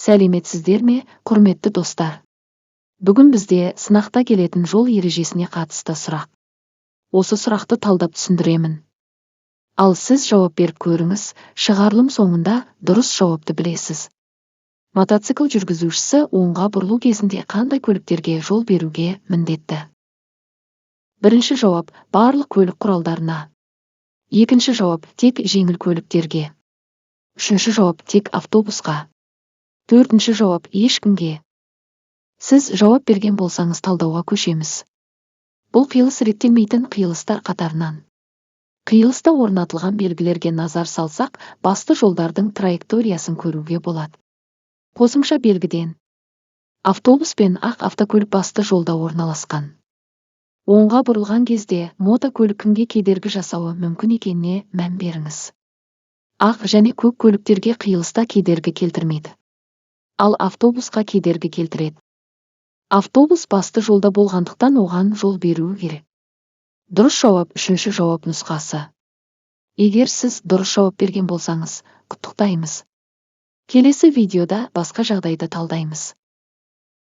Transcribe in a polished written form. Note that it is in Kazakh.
Сәлеметсіздер ме, құрметті достар? Бүгін бізде сынақта келетін жол ережесіне қатысты сұрақ. Осы сұрақты талдап түсіндіремін. Ал сіз жауап беріп көріңіз, шығарылым соңында дұрыс жауапты білесіз. Мотоцикл жүргізушісі оңға бұрылу кезінде қандай көліктерге жол беруге міндетті? Бірінші жауап – барлық көлік құралдарына. Екінші жауап – тек жеңіл көліктерге. Үшінші жауап – тек автобусқа. Төртінші жауап – ешкімге. Сіз жауап берген болсаңыз талдауға көшеміз. Бұл қиылыс реттелмейтін қиылыстар қатарынан. Қиылыста орнатылған белгілерге назар салсақ, басты жолдардың траекториясын көруге болады. Қосымша белгіден. Автобус пен ақ автокөлік басты жолда орналасқан. Оңға бұрылған кезде мотокөлік кімге кедергі жасауы мүмкін екеніне мән беріңіз. Ақ және көк көліктерге қиылыста кедергі келтірмейді. Ал автобусқа кедергі келтіреді. Автобус басты жолда болғандықтан оған жол беруі керек. Дұрыс жауап үшінші жауап нұсқасы. Егер сіз дұрыс жауап берген болсаңыз, құттықтаймыз. Келесі видеода басқа жағдайды талдаймыз.